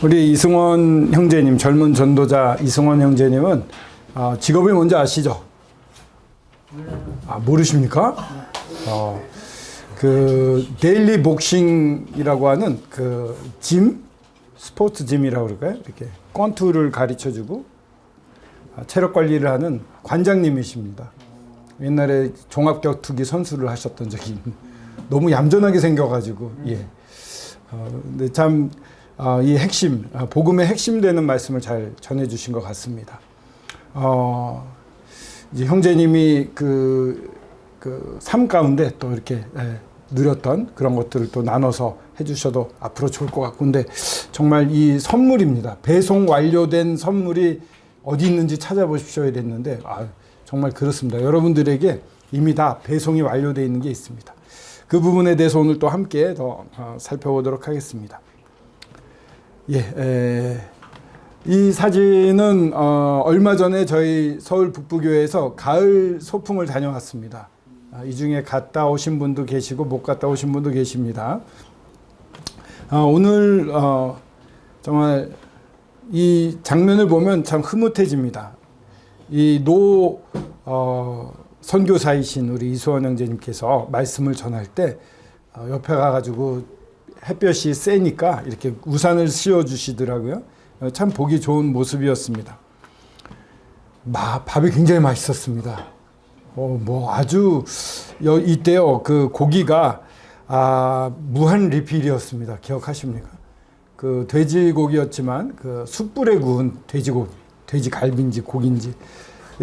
우리 이승원 형제님, 젊은 전도자 이승원 형제님은 직업이 뭔지 아시죠? 모르십니까? 그 데일리 복싱이라고 하는 그 스포츠 짐이라고 그럴까요? 이렇게 권투를 가르쳐주고 체력 관리를 하는 관장님이십니다. 옛날에 종합격투기 선수를 하셨던 적이 너무 얌전하게 생겨가지고 근데 참 이 핵심, 복음의 핵심 되는 말씀을 잘 전해주신 것 같습니다. 이제 형제님이 그 삶 가운데 또 이렇게 누렸던 그런 것들을 또 나눠서 해주셔도 앞으로 좋을 것 같고, 근데 정말 이 선물입니다. 배송 완료된 선물이 어디 있는지 찾아보십시오 이랬는데 정말 그렇습니다. 여러분들에게 이미 다 배송이 완료되어 있는 게 있습니다. 그 부분에 대해서 오늘 또 함께 더 살펴보도록 하겠습니다. 이 사진은 얼마 전에 저희 서울 북부교회에서 가을 소풍을 다녀왔습니다. 이 중에 갔다 오신 분도 계시고 못 갔다 오신 분도 계십니다. 오늘 정말 이 장면을 보면 참 흐뭇해집니다. 이 선교사이신 우리 이수원 형제님께서 말씀을 전할 때 옆에 가가지고 햇볕이 세니까 이렇게 우산을 씌워주시더라고요. 참 보기 좋은 모습이었습니다. 밥이 굉장히 맛있었습니다. 아주 이때요 그 고기가 무한 리필이었습니다. 기억하십니까? 그 돼지고기였지만 그 숯불에 구운 돼지고기, 돼지갈비인지 고기인지.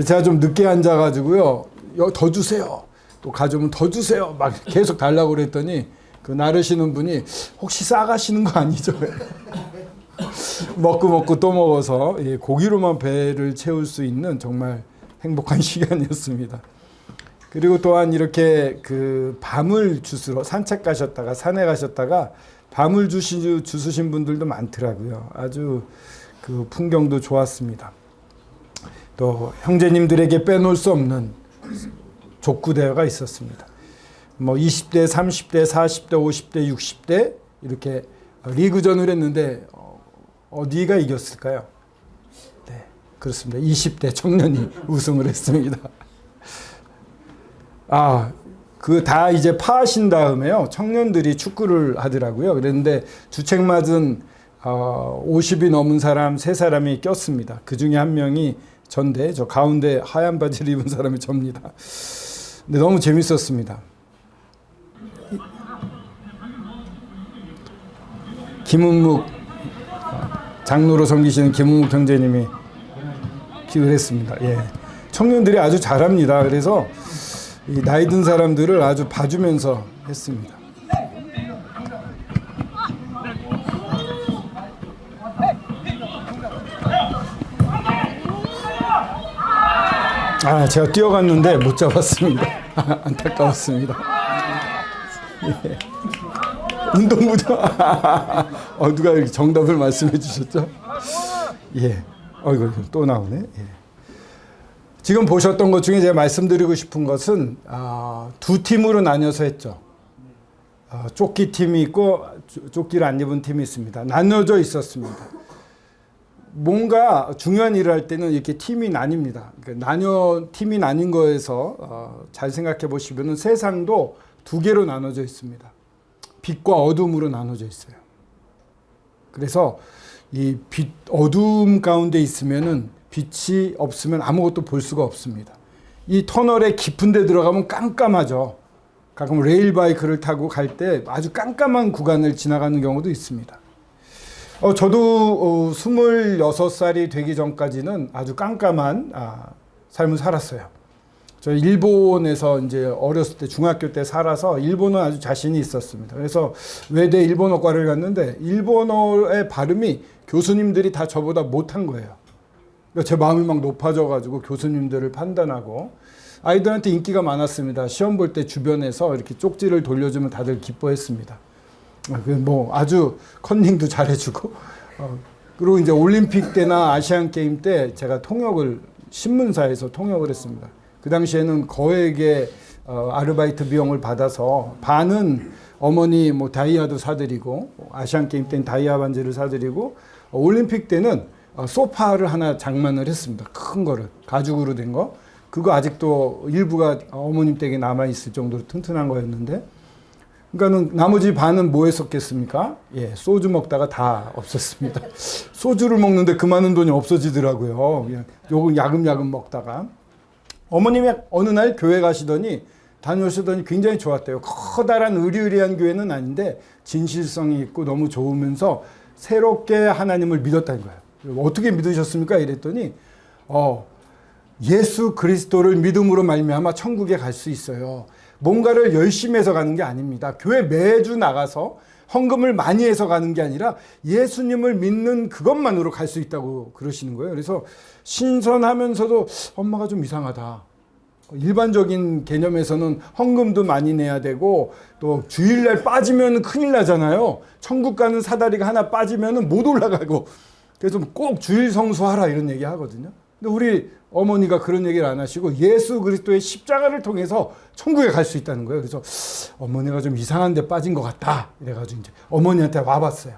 제가 좀 늦게 앉아가지고요, 더 주세요. 또 가져오면 더 주세요. 막 계속 달라고 그랬더니 그 나르시는 분이 혹시 싸가시는 거 아니죠? 먹고 또 먹어서 고기로만 배를 채울 수 있는 정말 행복한 시간이었습니다. 그리고 또한 이렇게 그 밤을 주스러 산책 가셨다가 산에 가셨다가 밤을 주스신 분들도 많더라고요. 아주 그 풍경도 좋았습니다. 또 형제님들에게 빼놓을 수 없는 족구대회가 있었습니다. 20대, 30대, 40대, 50대, 60대 이렇게 리그전을 했는데 어디가 이겼을까요? 네, 그렇습니다. 20대 청년이 우승을 했습니다. 그 다 이제 파하신 다음에요, 청년들이 축구를 하더라고요. 그랬는데 주책 맞은 50이 넘은 사람 3사람이 꼈습니다. 그 중에 한 명이 전데, 저 가운데 하얀 바지를 입은 사람이 접니다. 근데 너무 재밌었습니다. 김은묵 장로로 섬기시는 김은묵 형제님이 기도를 했습니다. 청년들이 아주 잘합니다. 그래서 이 나이 든 사람들을 아주 봐주면서 했습니다. 제가 뛰어갔는데 못 잡았습니다. 안타까웠습니다. 운동부죠. 누가 이렇게 정답을 말씀해 주셨죠? 이거 또 나오네. 지금 보셨던 것 중에 제가 말씀드리고 싶은 것은 두 팀으로 나뉘어서 했죠. 조끼 팀이 있고 조끼를 안 입은 팀이 있습니다. 나눠져 있었습니다. 뭔가 중요한 일을 할 때는 이렇게 팀이 나뉩니다. 그러니까 팀이 나뉜 거에서 잘 생각해 보시면 세상도 두 개로 나눠져 있습니다. 빛과 어둠으로 나눠져 있어요. 그래서 이 어둠 가운데 있으면은 빛이 없으면 아무것도 볼 수가 없습니다. 이 터널에 깊은 데 들어가면 깜깜하죠. 가끔 레일바이크를 타고 갈 때 아주 깜깜한 구간을 지나가는 경우도 있습니다. 저도 26살이 되기 전까지는 아주 깜깜한 삶을 살았어요. 저 일본에서 이제 어렸을 때 중학교 때 살아서 일본어 아주 자신이 있었습니다. 그래서 외대 일본어과를 갔는데 일본어의 발음이 교수님들이 다 저보다 못한 거예요. 제 마음이 막 높아져가지고 교수님들을 판단하고, 아이들한테 인기가 많았습니다. 시험 볼 때 주변에서 이렇게 쪽지를 돌려주면 다들 기뻐했습니다. 아주 컨닝도 잘해주고, 그리고 이제 올림픽 때나 아시안 게임 때 제가 신문사에서 통역을 했습니다. 그 당시에는 거액의 아르바이트 비용을 받아서 반은 어머니 뭐 다이아도 사드리고, 아시안 게임 때는 다이아 반지를 사드리고, 올림픽 때는 소파를 하나 장만을 했습니다. 큰 거를 가죽으로 된 거. 그거 아직도 일부가 어머님 댁에 남아 있을 정도로 튼튼한 거였는데, 그러니까는 나머지 반은 뭐 했었겠습니까? 예, 소주 먹다가 다 없었습니다. 소주를 먹는데 그 많은 돈이 없어지더라고요. 그냥 요거 야금야금 먹다가. 어머님이 어느 날 교회 다녀오시더니 굉장히 좋았대요. 커다란 의리의리한 교회는 아닌데 진실성이 있고 너무 좋으면서 새롭게 하나님을 믿었다는 거예요. 어떻게 믿으셨습니까? 이랬더니 예수 그리스도를 믿음으로 말미암아 천국에 갈 수 있어요. 뭔가를 열심히 해서 가는 게 아닙니다. 교회 매주 나가서 헌금을 많이 해서 가는 게 아니라 예수님을 믿는 그것만으로 갈 수 있다고 그러시는 거예요. 그래서 신선하면서도 엄마가 좀 이상하다. 일반적인 개념에서는 헌금도 많이 내야 되고 또 주일날 빠지면 큰일 나잖아요. 천국 가는 사다리가 하나 빠지면 못 올라가고, 그래서 꼭 주일 성수하라 이런 얘기 하거든요. 근데 우리 어머니가 그런 얘기를 안 하시고 예수 그리스도의 십자가를 통해서 천국에 갈 수 있다는 거예요. 그래서 어머니가 좀 이상한 데 빠진 것 같다 이래가지고 이제 어머니한테 와봤어요.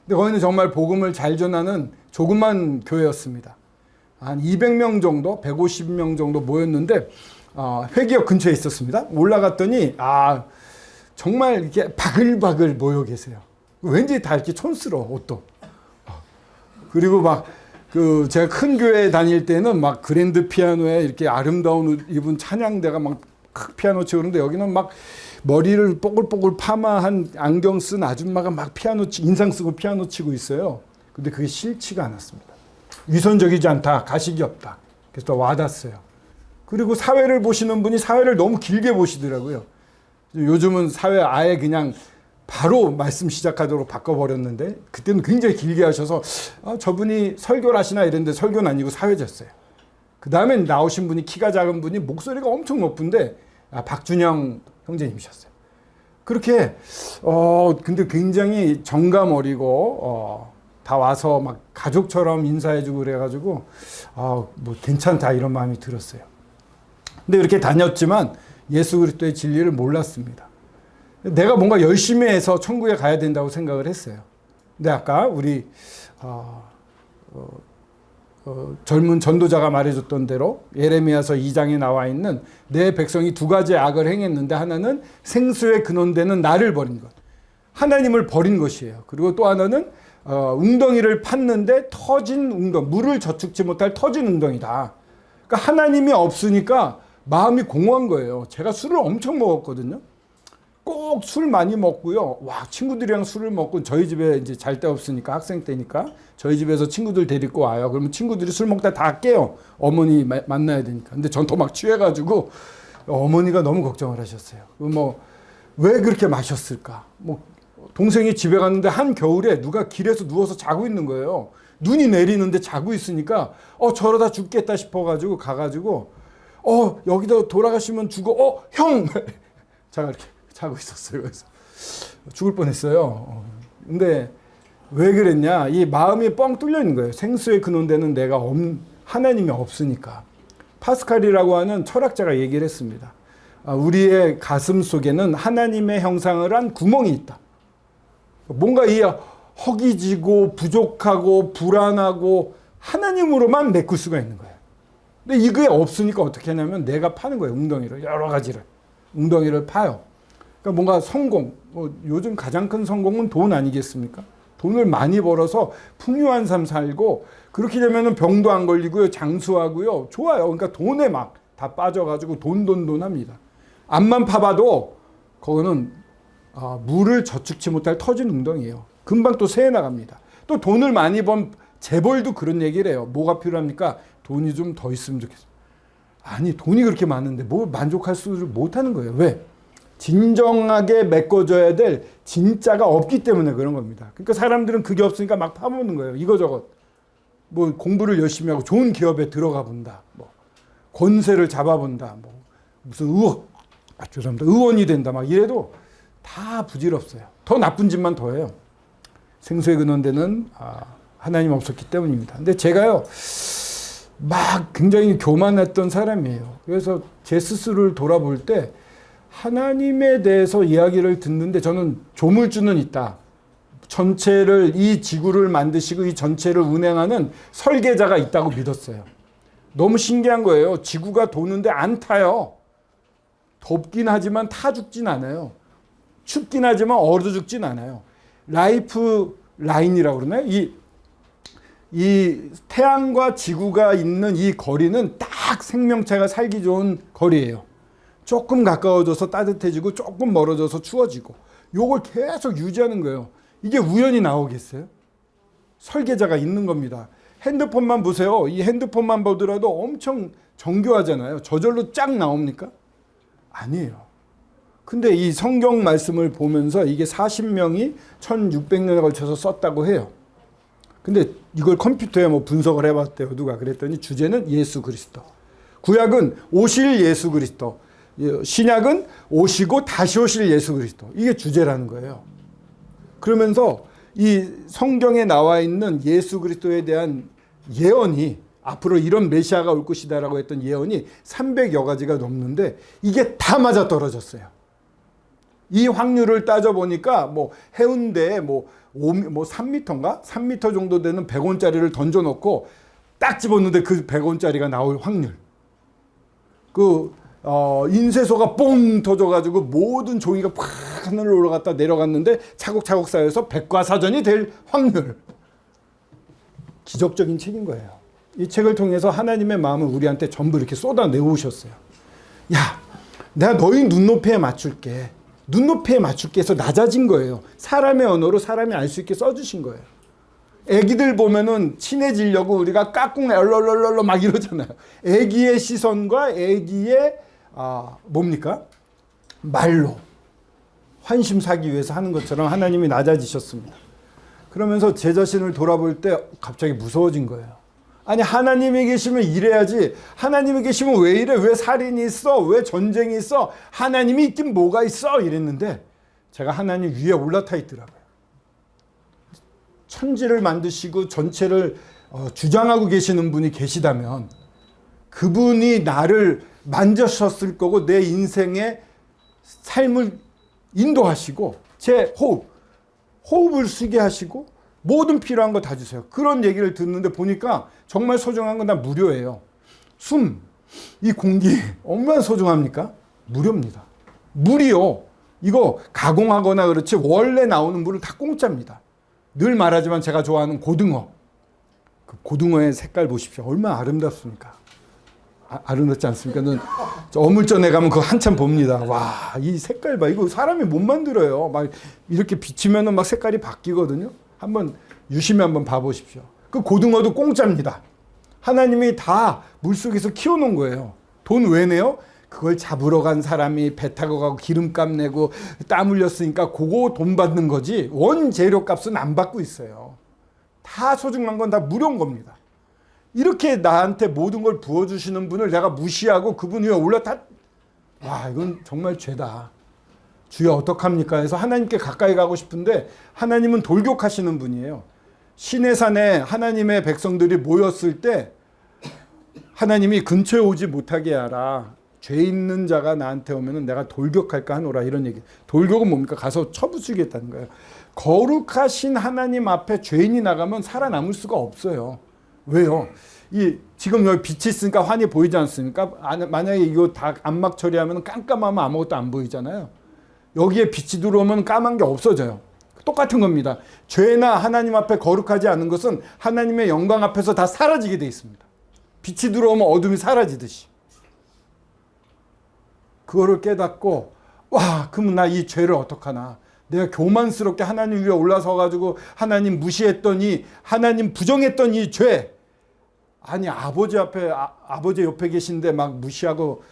근데 거기는 정말 복음을 잘 전하는 조그만 교회였습니다. 한 200명 정도, 150명 정도 모였는데 회기역 근처에 있었습니다. 올라갔더니 정말 이렇게 바글바글 모여 계세요. 왠지 다 이렇게 촌스러워, 옷도. 그리고 제가 큰 교회 다닐 때는 막 그랜드 피아노에 이렇게 아름다운 옷 입은 찬양대가 막 피아노 치고 그러는데 여기는 막 머리를 뽀글뽀글 파마한 안경 쓴 아줌마가 막 인상 쓰고 피아노 치고 있어요. 근데 그게 싫지가 않았습니다. 위선적이지 않다, 가식이 없다. 그래서 또 와닿았어요. 그리고 사회를 보시는 분이 사회를 너무 길게 보시더라고요. 요즘은 사회 아예 그냥 바로 말씀 시작하도록 바꿔버렸는데 그때는 굉장히 길게 하셔서 저분이 설교를 하시나 이랬는데 설교는 아니고 사회자였어요. 그 다음에 나오신 분이 키가 작은 분이 목소리가 엄청 높은데 박준영 형제님이셨어요. 그렇게 근데 굉장히 정감 어리고 다 와서 막 가족처럼 인사해주고 그래가지고 뭐 괜찮다 이런 마음이 들었어요. 근데 이렇게 다녔지만 예수 그리스도의 진리를 몰랐습니다. 내가 뭔가 열심히 해서 천국에 가야 된다고 생각을 했어요. 근데 아까 우리 젊은 전도자가 말해줬던 대로 예레미야서 2장에 나와 있는 내 백성이 두 가지 악을 행했는데 하나는 생수의 근원되는 나를 버린 것, 하나님을 버린 것이에요. 그리고 또 하나는 웅덩이를 팠는데 터진 물을 저축지 못할 터진 웅덩이다. 그러니까 하나님이 없으니까 마음이 공허한 거예요. 제가 술을 엄청 먹었거든요. 꼭 술 많이 먹고요. 친구들이랑 술을 먹고 저희 집에 이제 잘 데 없으니까 학생 때니까 저희 집에서 친구들 데리고 와요. 그러면 친구들이 술 먹다 다 깨요. 어머니 만나야 되니까. 근데 전 또 막 취해가지고 어머니가 너무 걱정을 하셨어요. 왜 그렇게 마셨을까? 동생이 집에 갔는데 한 겨울에 누가 길에서 누워서 자고 있는 거예요. 눈이 내리는데 자고 있으니까 저러다 죽겠다 싶어가지고 가가지고 여기다 돌아가시면 죽어. 형! 제가 이렇게 자고 있었어요. 그래서 죽을 뻔했어요. 근데 왜 그랬냐? 이 마음이 뻥 뚫려 있는 거예요. 생수의 근원되는 내가 하나님이 없으니까. 파스칼이라고 하는 철학자가 얘기를 했습니다. 우리의 가슴 속에는 하나님의 형상을 한 구멍이 있다. 뭔가 이 허기지고 부족하고 불안하고 하나님으로만 메꿀 수가 있는 거예요. 근데 이게 없으니까 어떻게 하냐면 내가 파는 거예요. 웅덩이를. 여러 가지를. 웅덩이를 파요. 그러니까 뭔가 성공, 요즘 가장 큰 성공은 돈 아니겠습니까? 돈을 많이 벌어서 풍요한 삶 살고 그렇게 되면 병도 안 걸리고요. 장수하고요. 좋아요. 그러니까 돈에 막 다 빠져가지고 돈 합니다. 앞만 파봐도 그거는 물을 저축치 못할 터진 웅덩이에요. 금방 또 새해 나갑니다. 또 돈을 많이 번 재벌도 그런 얘기를 해요. 뭐가 필요합니까? 돈이 좀 더 있으면 좋겠어요. 아니 돈이 그렇게 많은데 뭐 만족할 수를 못하는 거예요. 왜? 진정하게 메꿔줘야 될 진짜가 없기 때문에 그런 겁니다. 그러니까 사람들은 그게 없으니까 막 파보는 거예요. 이거저것. 공부를 열심히 하고 좋은 기업에 들어가 본다. 권세를 잡아본다. 무슨 의원이 된다. 막 이래도 다 부질없어요. 더 나쁜 짓만 더 해요. 생수의 근원되는 하나님 없었기 때문입니다. 근데 제가요 막 굉장히 교만했던 사람이에요. 그래서 제 스스로를 돌아볼 때 하나님에 대해서 이야기를 듣는데 저는 조물주는 있다. 전체를, 이 지구를 만드시고 이 전체를 운행하는 설계자가 있다고 믿었어요. 너무 신기한 거예요. 지구가 도는데 안 타요. 덥긴 하지만 타 죽진 않아요. 춥긴 하지만 얼어 죽진 않아요. 라이프 라인이라고 그러나요? 이 태양과 지구가 있는 이 거리는 딱 생명체가 살기 좋은 거리예요. 조금 가까워져서 따뜻해지고 조금 멀어져서 추워지고, 요걸 계속 유지하는 거예요. 이게 우연히 나오겠어요? 설계자가 있는 겁니다. 핸드폰만 보세요. 이 핸드폰만 보더라도 엄청 정교하잖아요. 저절로 쫙 나옵니까? 아니에요. 근데 이 성경 말씀을 보면서 이게 40명이 1600년에 걸쳐서 썼다고 해요. 근데 이걸 컴퓨터에 뭐 분석을 해봤대요. 누가 그랬더니 주제는 예수 그리스도. 구약은 오실 예수 그리스도. 신약은 오시고 다시 오실 예수 그리스도. 이게 주제라는 거예요. 그러면서 이 성경에 나와 있는 예수 그리스도에 대한 예언이, 앞으로 이런 메시아가 올 것이다라고 했던 예언이 300여 가지가 넘는데 이게 다 맞아 떨어졌어요. 이 확률을 따져보니까 뭐 해운대에 뭐 3m인가? 3m 정도 되는 100원짜리를 던져놓고 딱 집었는데 그 100원짜리가 나올 확률. 인쇄소가 뽕 터져가지고 모든 종이가 팍 하늘로 올라갔다 내려갔는데 차곡차곡 쌓여서 백과사전이 될 확률. 기적적인 책인 거예요. 이 책을 통해서 하나님의 마음을 우리한테 전부 이렇게 쏟아내오셨어요. 야, 내가 너희 눈높이에 맞출게. 눈높이에 맞출게 해서 낮아진 거예요. 사람의 언어로 사람이 알 수 있게 써주신 거예요. 애기들 보면은 친해지려고 우리가 까꿍 얼얼얼얼 막 이러잖아요. 애기의 시선과 애기의 뭡니까? 말로 환심 사기 위해서 하는 것처럼 하나님이 낮아지셨습니다. 그러면서 제 자신을 돌아볼 때 갑자기 무서워진 거예요. 아니, 하나님이 계시면 이래야지. 하나님이 계시면 왜 이래? 왜 살인이 있어? 왜 전쟁이 있어? 하나님이 있긴 뭐가 있어? 이랬는데 제가 하나님 위에 올라타 있더라고요. 천지를 만드시고 전체를 주장하고 계시는 분이 계시다면 그분이 나를 만져셨을 거고 내 인생의 삶을 인도하시고 제 호흡을 쉬게 하시고 모든 필요한 거 다 주세요. 그런 얘기를 듣는데 보니까 정말 소중한 건 다 무료예요. 숨, 이 공기 얼마나 소중합니까? 무료입니다. 물이요. 이거 가공하거나 그렇지 원래 나오는 물은 다 공짜입니다. 늘 말하지만 제가 좋아하는 고등어. 그 고등어의 색깔 보십시오. 얼마나 아름답습니까? 아름답지 않습니까? 어물전에 가면 그거 한참 봅니다. 와, 이 색깔 봐. 이거 사람이 못 만들어요. 막 이렇게 비치면은 막 색깔이 바뀌거든요. 한번 유심히 한번 봐보십시오. 그 고등어도 공짜입니다. 하나님이 다 물속에서 키워놓은 거예요. 돈 왜 내요? 그걸 잡으러 간 사람이 배 타고 가고 기름값 내고 땀 흘렸으니까 그거 돈 받는 거지 원재료 값은 안 받고 있어요. 다 소중한 건 다 무료인 겁니다. 이렇게 나한테 모든 걸 부어주시는 분을 내가 무시하고 그분 위에 올라타, 와, 이건 정말 죄다. 주여 어떡합니까? 해서 하나님께 가까이 가고 싶은데 하나님은 돌격하시는 분이에요. 시내산에 하나님의 백성들이 모였을 때 하나님이 근처에 오지 못하게 하라. 죄 있는 자가 나한테 오면은 내가 돌격할까 하노라, 이런 얘기. 돌격은 뭡니까? 가서 쳐부수겠다는 거예요. 거룩하신 하나님 앞에 죄인이 나가면 살아남을 수가 없어요. 왜요? 지금 여기 빛이 있으니까 환히 보이지 않습니까? 만약에 이거 다 암막 처리하면 깜깜하면 아무것도 안 보이잖아요. 여기에 빛이 들어오면 까만 게 없어져요. 똑같은 겁니다. 죄나 하나님 앞에 거룩하지 않은 것은 하나님의 영광 앞에서 다 사라지게 돼 있습니다. 빛이 들어오면 어둠이 사라지듯이. 그거를 깨닫고, 와, 그러면 나 이 죄를 어떡하나. 내가 교만스럽게 하나님 위에 올라서 가지고 하나님 무시했더니, 하나님 부정했던 이 죄. 아니, 아버지 앞에, 아버지 옆에 계신데 막 무시하고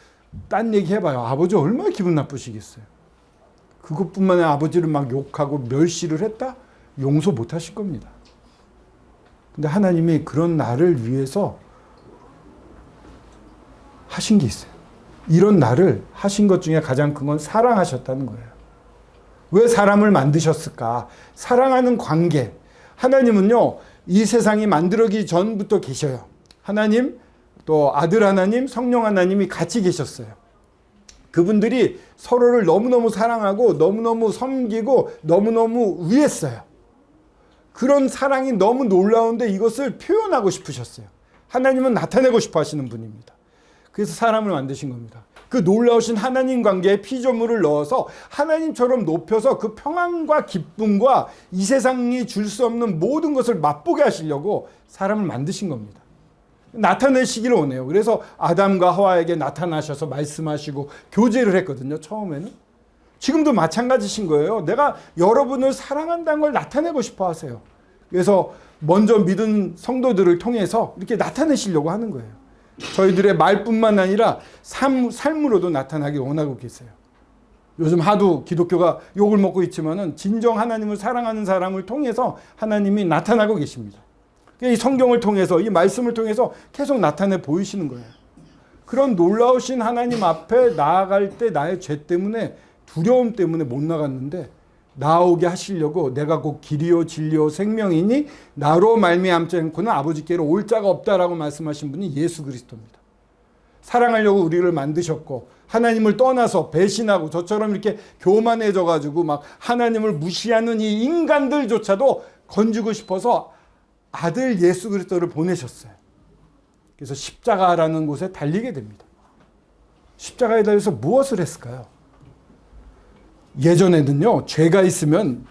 딴 얘기 해봐요. 아버지 얼마나 기분 나쁘시겠어요. 그것뿐만 아니라 아버지를 막 욕하고 멸시를 했다? 용서 못 하실 겁니다. 근데 하나님이 그런 나를 위해서 하신 게 있어요. 이런 나를 하신 것 중에 가장 큰 건 사랑하셨다는 거예요. 왜 사람을 만드셨을까? 사랑하는 관계. 하나님은요, 이 세상이 만들어지기 전부터 계셔요. 하나님, 또 아들 하나님, 성령 하나님이 같이 계셨어요. 그분들이 서로를 너무너무 사랑하고 너무너무 섬기고 너무너무 위했어요. 그런 사랑이 너무 놀라운데 이것을 표현하고 싶으셨어요. 하나님은 나타내고 싶어 하시는 분입니다. 그래서 사람을 만드신 겁니다. 그 놀라우신 하나님 관계에 피조물을 넣어서 하나님처럼 높여서 그 평안과 기쁨과 이 세상이 줄 수 없는 모든 것을 맛보게 하시려고 사람을 만드신 겁니다. 나타내시기를 원해요. 그래서 아담과 하와에게 나타나셔서 말씀하시고 교제를 했거든요. 처음에는. 지금도 마찬가지신 거예요. 내가 여러분을 사랑한다는 걸 나타내고 싶어 하세요. 그래서 먼저 믿은 성도들을 통해서 이렇게 나타내시려고 하는 거예요. 저희들의 말뿐만 아니라 삶으로도 나타나기 원하고 계세요. 요즘 하도 기독교가 욕을 먹고 있지만은 진정 하나님을 사랑하는 사람을 통해서 하나님이 나타나고 계십니다. 이 성경을 통해서, 이 말씀을 통해서 계속 나타내 보이시는 거예요. 그런 놀라우신 하나님 앞에 나아갈 때 나의 죄 때문에, 두려움 때문에 못 나갔는데 나오게 하시려고 내가 곧 길이요 진리요 생명이니 나로 말미암지 않고는 아버지께로 올 자가 없다라고 말씀하신 분이 예수 그리스도입니다. 사랑하려고 우리를 만드셨고 하나님을 떠나서 배신하고 저처럼 이렇게 교만해져 가지고 막 하나님을 무시하는 이 인간들조차도 건지고 싶어서 아들 예수 그리스도를 보내셨어요. 그래서 십자가라는 곳에 달리게 됩니다. 십자가에 달려서 무엇을 했을까요? 예전에는요, 죄가 있으면,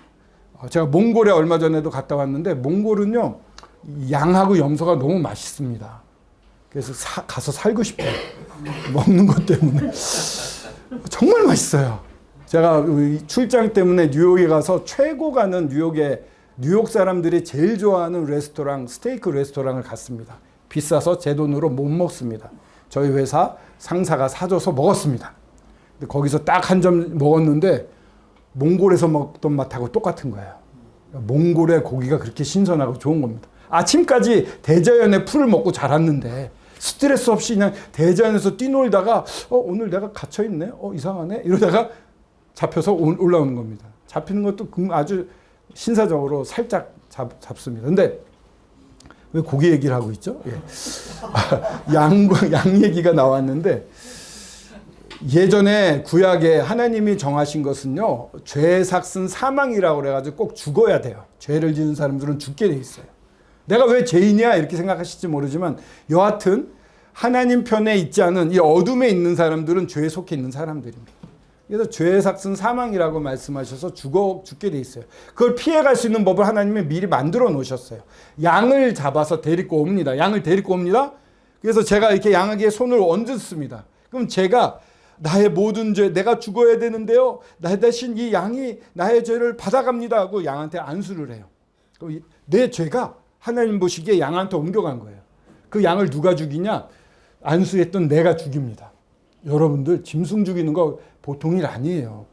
제가 몽골에 얼마 전에도 갔다 왔는데, 몽골은요, 양하고 염소가 너무 맛있습니다. 그래서 가서 살고 싶어요. 먹는 것 때문에. 정말 맛있어요. 제가 출장 때문에 뉴욕에 가서 최고 가는 뉴욕 사람들이 제일 좋아하는 레스토랑, 스테이크 레스토랑을 갔습니다. 비싸서 제 돈으로 못 먹습니다. 저희 회사 상사가 사줘서 먹었습니다. 근데 거기서 딱 한 점 먹었는데 몽골에서 먹던 맛하고 똑같은 거예요. 몽골의 고기가 그렇게 신선하고 좋은 겁니다. 아침까지 대자연의 풀을 먹고 자랐는데 스트레스 없이 그냥 대자연에서 뛰놀다가 오늘 내가 갇혀있네? 이상하네? 이러다가 잡혀서 올라오는 겁니다. 잡히는 것도 아주 신사적으로 살짝 잡습니다. 근데 왜 고기 얘기를 하고 있죠? 예. 양 얘기가 나왔는데 예전에 구약에 하나님이 정하신 것은요, 죄 삭슨 사망이라고 그래가지고 꼭 죽어야 돼요. 죄를 지은 사람들은 죽게 돼 있어요. 내가 왜 죄인이야? 이렇게 생각하실지 모르지만 여하튼 하나님 편에 있지 않은 이 어둠에 있는 사람들은 죄에 속해 있는 사람들입니다. 그래서 죄 삭슨 사망이라고 말씀하셔서 죽게 돼 있어요. 그걸 피해갈 수 있는 법을 하나님이 미리 만들어 놓으셨어요. 양을 잡아서 데리고 옵니다. 양을 데리고 옵니다. 그래서 제가 이렇게 양에게 손을 얹었습니다. 그럼 제가 나의 모든 죄, 내가 죽어야 되는데요, 나 대신 이 양이 나의 죄를 받아갑니다 하고 양한테 안수를 해요. 내 죄가 하나님 보시기에 양한테 옮겨간 거예요. 그 양을 누가 죽이냐? 안수했던 내가 죽입니다. 여러분들 짐승 죽이는 거 보통 일 아니에요.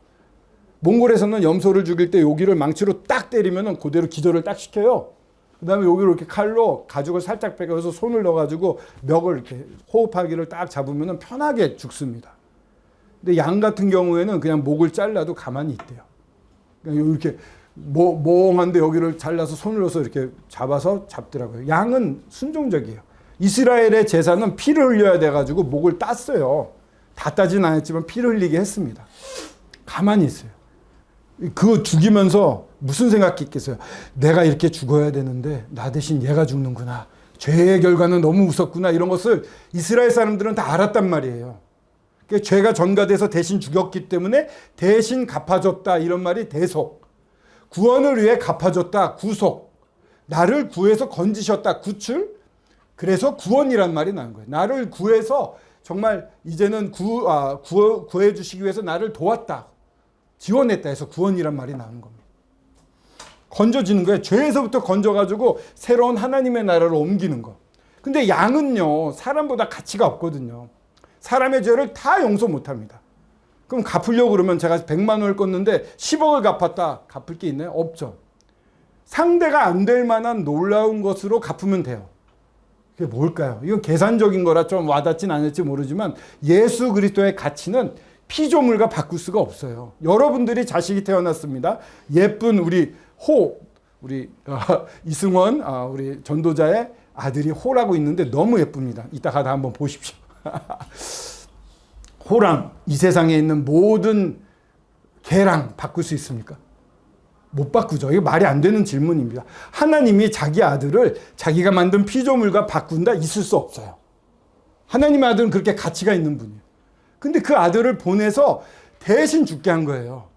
몽골에서는 염소를 죽일 때 여기를 망치로 딱 때리면 그대로 기절을 딱 시켜요. 그 다음에 여기를 이렇게 칼로 가죽을 살짝 빼서 손을 넣어가지고 멱을 이렇게 호흡하기를 딱 잡으면 편하게 죽습니다. 근데 양 같은 경우에는 그냥 목을 잘라도 가만히 있대요. 그냥 이렇게 멍한데 여기를 잘라서 손을 넣어서 이렇게 잡더라고요. 양은 순종적이에요. 이스라엘의 제사는 피를 흘려야 돼가지고 목을 땄어요. 다 따진 않았지만 피를 흘리게 했습니다. 가만히 있어요. 그거 죽이면서 무슨 생각이 있겠어요? 내가 이렇게 죽어야 되는데 나 대신 얘가 죽는구나. 죄의 결과는 너무 무섭구나. 이런 것을 이스라엘 사람들은 다 알았단 말이에요. 그러니까 죄가 전가돼서 대신 죽였기 때문에 대신 갚아줬다. 이런 말이 대속. 구원을 위해 갚아줬다. 구속. 나를 구해서 건지셨다. 구출. 그래서 구원이란 말이 나온 거예요. 나를 구해서 정말 이제는 구해 주시기 위해서 나를 도왔다. 지원했다 해서 구원이란 말이 나오는 겁니다. 건져지는 거예요. 죄에서부터 건져가지고 새로운 하나님의 나라로 옮기는 거. 근데 양은요, 사람보다 가치가 없거든요. 사람의 죄를 다 용서 못 합니다. 그럼 갚으려고 그러면 제가 100만 원을 껐는데 10억을 갚았다. 갚을 게 있나요? 없죠. 상대가 안 될 만한 놀라운 것으로 갚으면 돼요. 그게 뭘까요? 이건 계산적인 거라 좀 와닿진 않을지 모르지만 예수 그리스도의 가치는 피조물과 바꿀 수가 없어요. 여러분들이 자식이 태어났습니다. 예쁜 우리 이승원 우리 전도자의 아들이 호라고 있는데 너무 예쁩니다. 이따 가다 한번 보십시오. 호랑, 이 세상에 있는 모든 개랑 바꿀 수 있습니까? 못 바꾸죠. 이게 말이 안 되는 질문입니다. 하나님이 자기 아들을 자기가 만든 피조물과 바꾼다? 있을 수 없어요. 하나님의 아들은 그렇게 가치가 있는 분이에요. 근데 그 아들을 보내서 대신 죽게 한 거예요.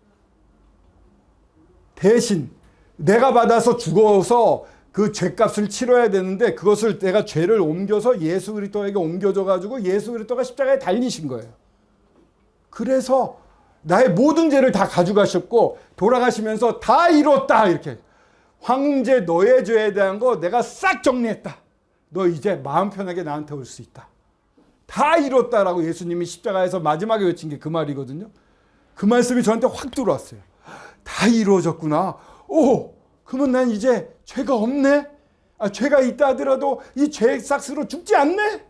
대신 내가 받아서 죽어서 그 죄값을 치러야 되는데 그것을 내가 죄를 옮겨서 예수 그리스도에게 옮겨줘 가지고 예수 그리스도가 십자가에 달리신 거예요. 그래서 나의 모든 죄를 다 가져가셨고 돌아가시면서 다 이뤘다 이렇게 황제 너의 죄에 대한 거 내가 싹 정리했다. 너 이제 마음 편하게 나한테 올 수 있다. 다 이뤘다라고 예수님이 십자가에서 마지막에 외친 게 그 말이거든요. 그 말씀이 저한테 확 들어왔어요. 다 이루어졌구나. 오, 그러면 난 이제 죄가 없네. 죄가 있다 하더라도 이 죄 싹스로 죽지 않네.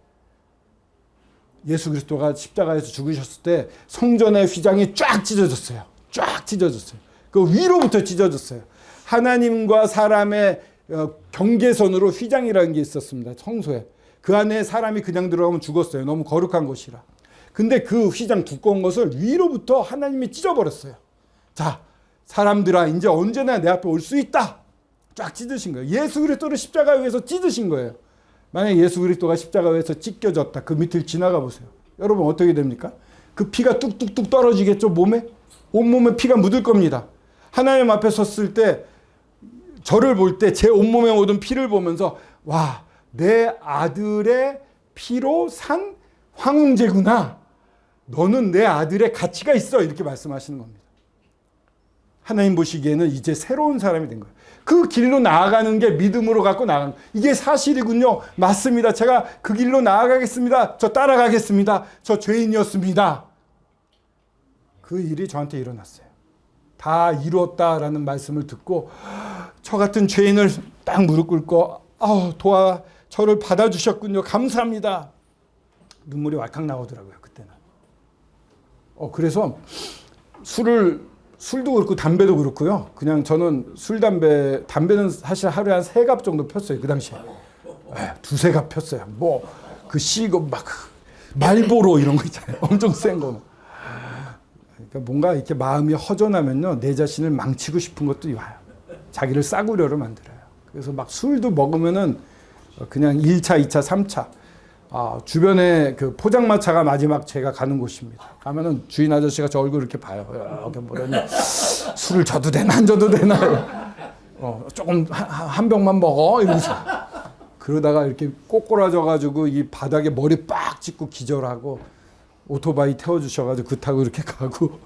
예수 그리스도가 십자가에서 죽으셨을 때 성전의 휘장이 쫙 찢어졌어요. 쫙 찢어졌어요. 그 위로부터 찢어졌어요. 하나님과 사람의 경계선으로 휘장이라는 게 있었습니다. 성소에. 그 안에 사람이 그냥 들어가면 죽었어요. 너무 거룩한 곳이라. 근데 그 휘장 두꺼운 것을 위로부터 하나님이 찢어버렸어요. 자, 사람들아 이제 언제나 내 앞에 올 수 있다. 쫙 찢으신 거예요. 예수 그리스도를 십자가 위에서 찢으신 거예요. 만약에 예수 그리스도가 십자가 위에서 찢겨졌다. 그 밑을 지나가 보세요. 여러분 어떻게 됩니까? 그 피가 뚝뚝뚝 떨어지겠죠. 몸에? 온몸에 피가 묻을 겁니다. 하나님 앞에 섰을 때 저를 볼 때 제 온몸에 묻은 피를 보면서 와, 내 아들의 피로 산 황제구나. 너는 내 아들의 가치가 있어. 이렇게 말씀하시는 겁니다. 하나님 보시기에는 이제 새로운 사람이 된 거예요. 그 길로 나아가는 게 믿음으로 갖고 나가는 거예요. 이게 사실이군요. 맞습니다. 제가 그 길로 나아가겠습니다. 저 따라가겠습니다. 저 죄인이었습니다. 그 일이 저한테 일어났어요. 다 이루었다라는 말씀을 듣고 저 같은 죄인을 딱 무릎 꿇고 저를 받아주셨군요. 감사합니다. 눈물이 왈칵 나오더라고요. 그때는. 그래서 술도 그렇고 담배도 그렇고요. 그냥 저는 담배는 사실 하루에 한 3갑 정도 폈어요. 그 당시에. 2-3갑 폈어요. 그 시고 막 말보로 이런 거 있잖아요. 엄청 센 거. 그러니까 뭔가 이렇게 마음이 허전하면요. 내 자신을 망치고 싶은 것도 와요. 자기를 싸구려로 만들어요. 그래서 막 술도 먹으면은 그냥 1차, 2차, 3차. 주변에 그 포장마차가 마지막 제가 가는 곳입니다. 가면은 주인 아저씨가 저 얼굴 이렇게 봐요. 이렇게 보더니 술을 줘도 되나 안 줘도 되나. 조금 한 병만 먹어 이러면서. 그러다가 이렇게 꼬꾸라져가지고 이 바닥에 머리 빡 찍고 기절하고 오토바이 태워주셔가지고 그 타고 이렇게 가고.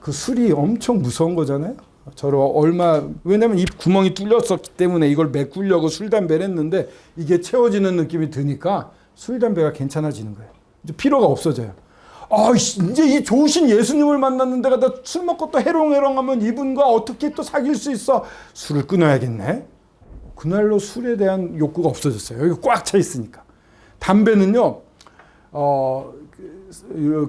그 술이 엄청 무서운 거잖아요. 저를 왜냐면 입 구멍이 뚫렸었기 때문에 이걸 메꾸려고 술, 담배를 했는데 이게 채워지는 느낌이 드니까 술, 담배가 괜찮아지는 거예요. 이제 피로가 없어져요. 이제 이 좋으신 예수님을 만났는데 나 술 먹고 또 해롱해롱하면 이분과 어떻게 또 사귈 수 있어? 술을 끊어야겠네. 그날로 술에 대한 욕구가 없어졌어요. 여기 꽉 차 있으니까. 담배는요.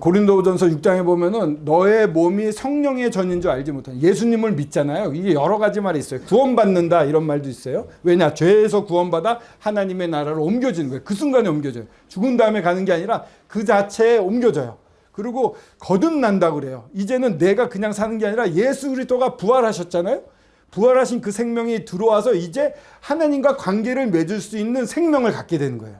고린도전서 6장에 보면은 너의 몸이 성령의 전인 줄 알지 못한 예수님을 믿잖아요. 이게 여러 가지 말이 있어요. 구원받는다 이런 말도 있어요. 왜냐? 죄에서 구원받아 하나님의 나라로 옮겨지는 거예요. 그 순간에 옮겨져요. 죽은 다음에 가는 게 아니라 그 자체에 옮겨져요. 그리고 거듭난다 그래요. 이제는 내가 그냥 사는 게 아니라 예수 그리스도가 부활하셨잖아요. 부활하신 그 생명이 들어와서 이제 하나님과 관계를 맺을 수 있는 생명을 갖게 되는 거예요.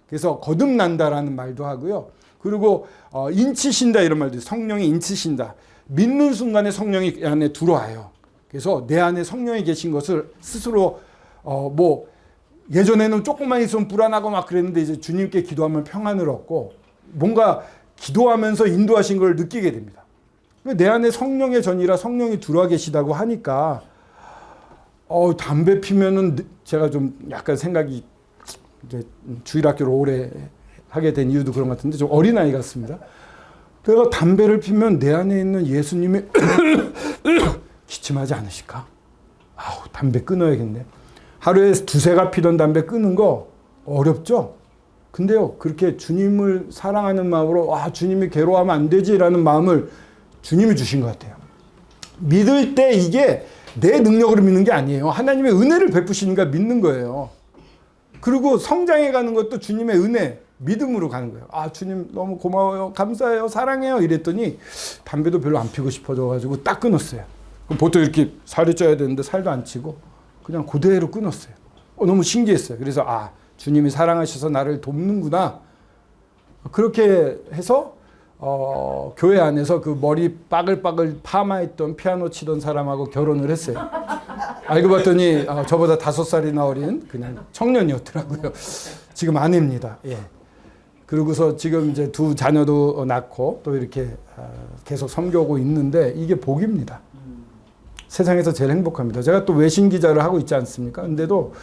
그래서 거듭난다라는 말도 하고요. 그리고 인치신다 이런 말도 있어요. 성령이 인치신다. 믿는 순간에 성령이 안에 들어와요. 그래서 내 안에 성령이 계신 것을 스스로 예전에는 조금만 있으면 불안하고 막 그랬는데 이제 주님께 기도하면 평안을 얻고 뭔가 기도하면서 인도하신 걸 느끼게 됩니다. 내 안에 성령의 전이라 성령이 들어와 계시다고 하니까 담배 피면은 제가 좀 약간 생각이 이제 주일학교를 오래 하게 된 이유도 그런 것 같은데 좀 어린아이 같습니다. 내가 담배를 피면 내 안에 있는 예수님이 기침하지 않으실까? 담배 끊어야겠네. 하루에 2-3갑 피던 담배 끊는 거 어렵죠? 근데요, 그렇게 주님을 사랑하는 마음으로 주님이 괴로워하면 안 되지라는 마음을 주님이 주신 것 같아요. 믿을 때 이게 내 능력으로 믿는 게 아니에요. 하나님의 은혜를 베푸시니까 믿는 거예요. 그리고 성장해 가는 것도 주님의 은혜, 믿음으로 가는 거예요. 아, 주님 너무 고마워요. 감사해요. 사랑해요. 이랬더니 담배도 별로 안 피고 싶어져가지고 딱 끊었어요. 그럼 보통 이렇게 살이 쪄야 되는데 살도 안 찌고 그냥 그대로 끊었어요. 너무 신기했어요. 그래서 아, 주님이 사랑하셔서 나를 돕는구나. 그렇게 해서 교회 안에서 그 머리 빠글빠글 파마했던 피아노 치던 사람하고 결혼을 했어요. 알고 봤더니 저보다 5살이나 어린 그냥 청년이었더라고요. 지금 아내입니다. 예. 그러고서 지금 이제 2 자녀도 낳고 또 이렇게 계속 섬겨오고 있는데 이게 복입니다. 세상에서 제일 행복합니다. 제가 또 외신 기자를 하고 있지 않습니까? 근데도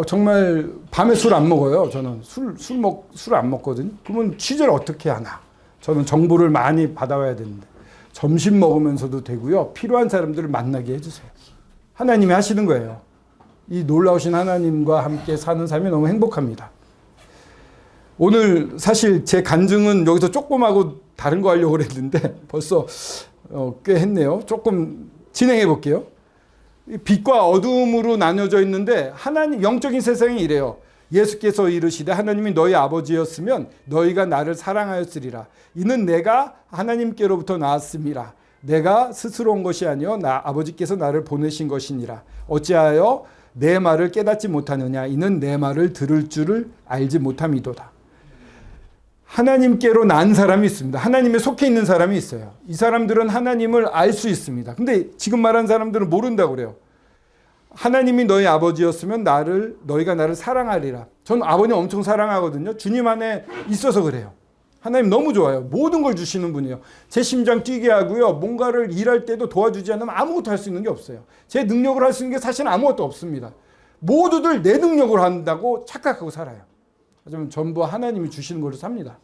정말 밤에 술 안 먹어요. 저는 술 안 먹거든요. 그러면 취재를 어떻게 하나? 저는 정보를 많이 받아와야 되는데 점심 먹으면서도 되고요. 필요한 사람들을 만나게 해주세요. 하나님이 하시는 거예요. 이 놀라우신 하나님과 함께 사는 삶이 너무 행복합니다. 오늘 사실 제 간증은 여기서 조금 하고 다른 거 하려고 그랬는데 벌써 꽤 했네요. 조금 진행해 볼게요. 빛과 어둠으로 나뉘어져 있는데 하나님 영적인 세상이 이래요. 예수께서 이르시되 하나님이 너희 아버지였으면 너희가 나를 사랑하였으리라. 이는 내가 하나님께로부터 나왔음이라. 내가 스스로 온 것이 아니요 아버지께서 나를 보내신 것이니라. 어찌하여 내 말을 깨닫지 못하느냐. 이는 내 말을 들을 줄을 알지 못함이도다. 하나님께로 난 사람이 있습니다. 하나님에 속해 있는 사람이 있어요. 이 사람들은 하나님을 알 수 있습니다. 근데 지금 말한 사람들은 모른다고 그래요. 하나님이 너희 아버지였으면 너희가 나를 사랑하리라. 저는 아버님 엄청 사랑하거든요. 주님 안에 있어서 그래요. 하나님 너무 좋아요. 모든 걸 주시는 분이에요. 제 심장 뛰게 하고요. 뭔가를 일할 때도 도와주지 않으면 아무것도 할 수 있는 게 없어요. 제 능력으로 할 수 있는 게 사실 아무것도 없습니다. 모두들 내 능력으로 한다고 착각하고 살아요. 하지만 전부 하나님이 주시는 걸로 삽니다.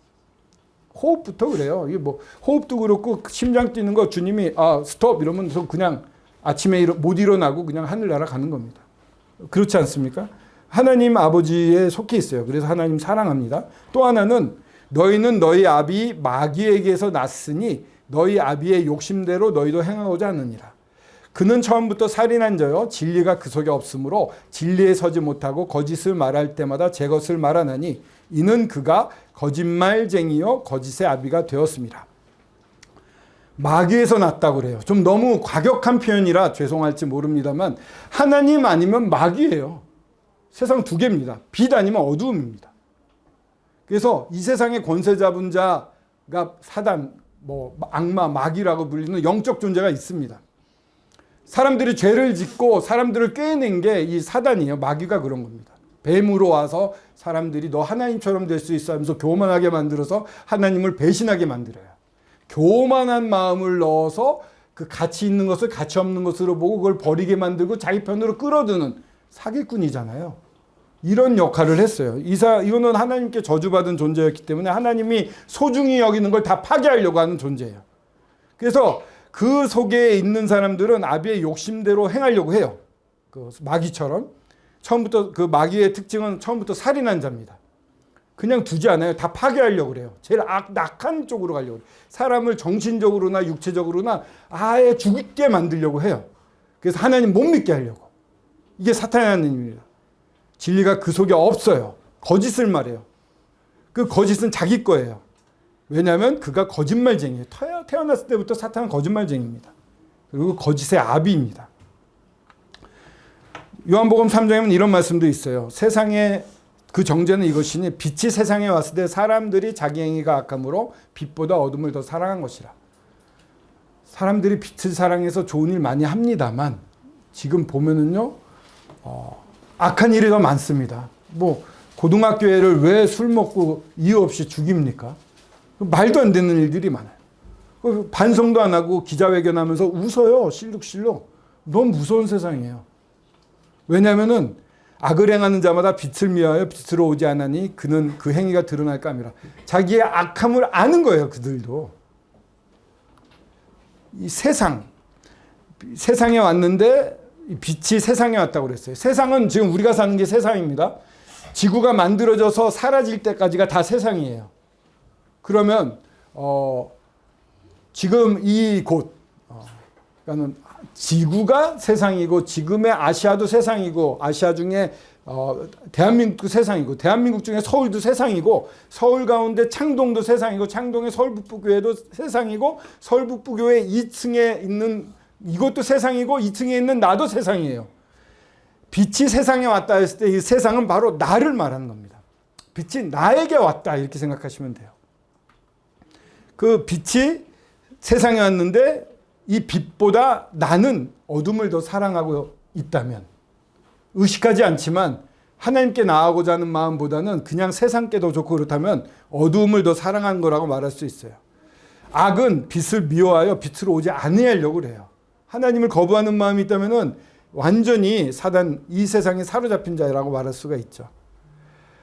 호흡부터 그래요. 이게 뭐 호흡도 그렇고 심장 뛰는 거 주님이 스톱 이러면 그냥 아침에 못 일어나고 그냥 하늘 날아가는 겁니다. 그렇지 않습니까? 하나님 아버지에 속해 있어요. 그래서 하나님 사랑합니다. 또 하나는 너희는 너희 아비 마귀에게서 났으니 너희 아비의 욕심대로 너희도 행하고자 하느니라. 그는 처음부터 살인한 자요 진리가 그 속에 없으므로 진리에 서지 못하고 거짓을 말할 때마다 제 것을 말하나니 이는 그가 거짓말쟁이요 거짓의 아비가 되었습니다. 마귀에서 났다고 그래요. 좀 너무 과격한 표현이라 죄송할지 모릅니다만 하나님 아니면 마귀예요. 세상 2개입니다. 빛 아니면 어두움입니다. 그래서 이 세상의 권세 잡은 자가 사단, 악마, 마귀라고 불리는 영적 존재가 있습니다. 사람들이 죄를 짓고 사람들을 꿰낸 게 이 사단이에요. 마귀가 그런 겁니다. 뱀으로 와서 사람들이 너 하나님처럼 될 수 있어 하면서 교만하게 만들어서 하나님을 배신하게 만들어요. 교만한 마음을 넣어서 그 가치 있는 것을 가치 없는 것으로 보고 그걸 버리게 만들고 자기 편으로 끌어드는 사기꾼이잖아요. 이런 역할을 했어요. 이거는 하나님께 저주받은 존재였기 때문에 하나님이 소중히 여기는 걸 다 파괴하려고 하는 존재예요. 그래서 그 속에 있는 사람들은 아비의 욕심대로 행하려고 해요. 그 마귀처럼. 처음부터 그 마귀의 특징은 처음부터 살인한 자입니다. 그냥 두지 않아요. 다 파괴하려고 그래요. 제일 낙한 쪽으로 가려고 해요. 사람을 정신적으로나 육체적으로나 아예 죽게 만들려고 해요. 그래서 하나님 못 믿게 하려고. 이게 사탄의 하나님입니다. 진리가 그 속에 없어요. 거짓을 말해요. 그 거짓은 자기 거예요. 왜냐하면 그가 거짓말쟁이에요. 태어났을 때부터 사탄은 거짓말쟁이입니다. 그리고 거짓의 아비입니다. 요한복음 3장에는 이런 말씀도 있어요. 세상에 그 정죄는 이것이니 빛이 세상에 왔을 때 사람들이 자기 행위가 악함으로 빛보다 어둠을 더 사랑한 것이라. 사람들이 빛을 사랑해서 좋은 일 많이 합니다만 지금 보면은요 악한 일이 더 많습니다. 고등학교 애를 왜 술 먹고 이유 없이 죽입니까? 말도 안 되는 일들이 많아요. 반성도 안 하고 기자회견하면서 웃어요. 실룩실룩. 너무 무서운 세상이에요. 왜냐하면은 악을 행하는 자마다 빛을 미워하여 빛으로 오지 않으니 그는 그 행위가 드러날까 함이라. 자기의 악함을 아는 거예요. 그들도. 이 세상에 왔는데 빛이 세상에 왔다고 그랬어요. 세상은 지금 우리가 사는 게 세상입니다. 지구가 만들어져서 사라질 때까지가 다 세상이에요. 그러면 지금 이곳 그러니까는 지구가 세상이고 지금의 아시아도 세상이고 아시아 중에 대한민국도 세상이고, 대한민국 중에 서울도 세상이고, 서울 가운데 창동도 세상이고, 창동의 서울북부교회도 세상이고, 서울북부교회 2층에 있는 이것도 세상이고, 2층에 있는 나도 세상이에요. 빛이 세상에 왔다 했을 때 이 세상은 바로 나를 말하는 겁니다. 빛이 나에게 왔다 이렇게 생각하시면 돼요. 그 빛이 세상에 왔는데 이 빛보다 나는 어둠을 더 사랑하고 있다면, 의식하지 않지만 하나님께 나아가고자 하는 마음보다는 그냥 세상께 더 좋고 그렇다면 어두움을 더 사랑하는 거라고 말할 수 있어요. 악은 빛을 미워하여 빛으로 오지 아니하려고 그래요. 하나님을 거부하는 마음이 있다면 완전히 사단, 이 세상에 사로잡힌 자라고 말할 수가 있죠.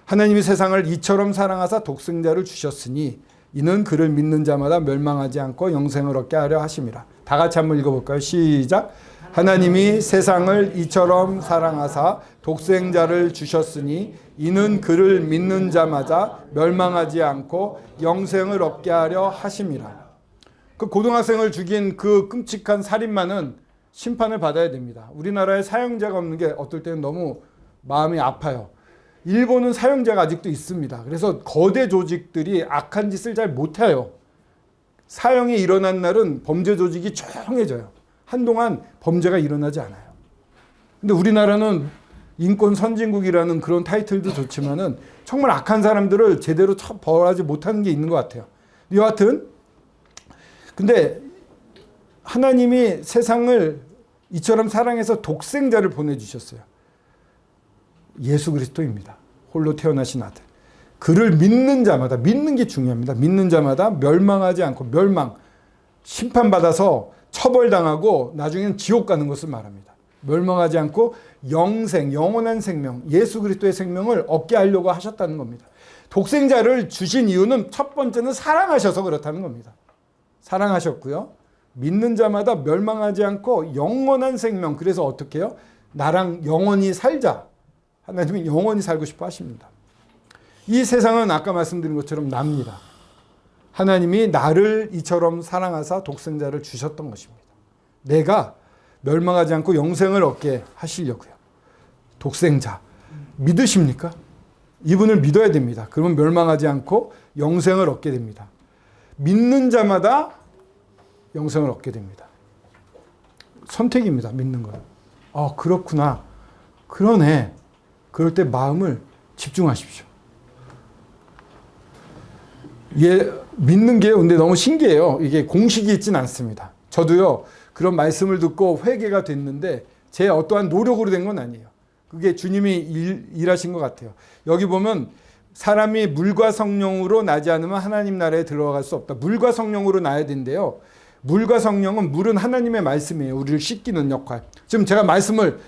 하나님이 세상을 이처럼 사랑하사 독생자를 주셨으니 이는 그를 믿는 자마다 멸망하지 않고 영생을 얻게 하려 하심이라. 다 같이 한번 읽어볼까요? 시작. 하나님이 세상을 이처럼 사랑하사 독생자를 주셨으니 이는 그를 믿는 자마다 멸망하지 않고 영생을 얻게 하려 하심이라. 그 고등학생을 죽인 그 끔찍한 살인마는 심판을 받아야 됩니다. 우리나라에 사형제가 없는 게 어떨 때는 너무 마음이 아파요. 일본은 사형제가 아직도 있습니다. 그래서 거대 조직들이 악한 짓을 잘 못해요. 사형이 일어난 날은 범죄 조직이 조용해져요. 한동안 범죄가 일어나지 않아요. 근데 우리나라는 인권 선진국이라는 그런 타이틀도 좋지만은 정말 악한 사람들을 제대로 벌하지 못하는 게 있는 것 같아요. 여하튼 근데 하나님이 세상을 이처럼 사랑해서 독생자를 보내주셨어요. 예수 그리스도입니다. 홀로 태어나신 아들. 그를 믿는 자마다, 믿는 게 중요합니다. 믿는 자마다 멸망하지 않고, 심판받아서 처벌당하고 나중에는 지옥 가는 것을 말합니다. 멸망하지 않고 영생, 영원한 생명, 예수 그리스도의 생명을 얻게 하려고 하셨다는 겁니다. 독생자를 주신 이유는 첫 번째는 사랑하셔서 그렇다는 겁니다. 사랑하셨고요. 믿는 자마다 멸망하지 않고 영원한 생명. 그래서 어떻게 해요? 나랑 영원히 살자. 하나님은 영원히 살고 싶어 하십니다. 이 세상은 아까 말씀드린 것처럼 납니다. 하나님이 나를 이처럼 사랑하사 독생자를 주셨던 것입니다. 내가 멸망하지 않고 영생을 얻게 하시려고요. 독생자 믿으십니까? 이분을 믿어야 됩니다. 그러면 멸망하지 않고 영생을 얻게 됩니다. 믿는 자마다 영생을 얻게 됩니다. 선택입니다. 믿는 건. 그렇구나. 그러네. 그럴 때 마음을 집중하십시오. 믿는 게 근데 너무 신기해요. 이게 공식이 있진 않습니다. 저도요, 그런 말씀을 듣고 회개가 됐는데 제 어떠한 노력으로 된 건 아니에요. 그게 주님이 일하신 것 같아요. 여기 보면 사람이 물과 성령으로 나지 않으면 하나님 나라에 들어갈 수 없다. 물과 성령으로 나야 된대요. 물과 성령은, 물은 하나님의 말씀이에요. 우리를 씻기는 역할. 지금 제가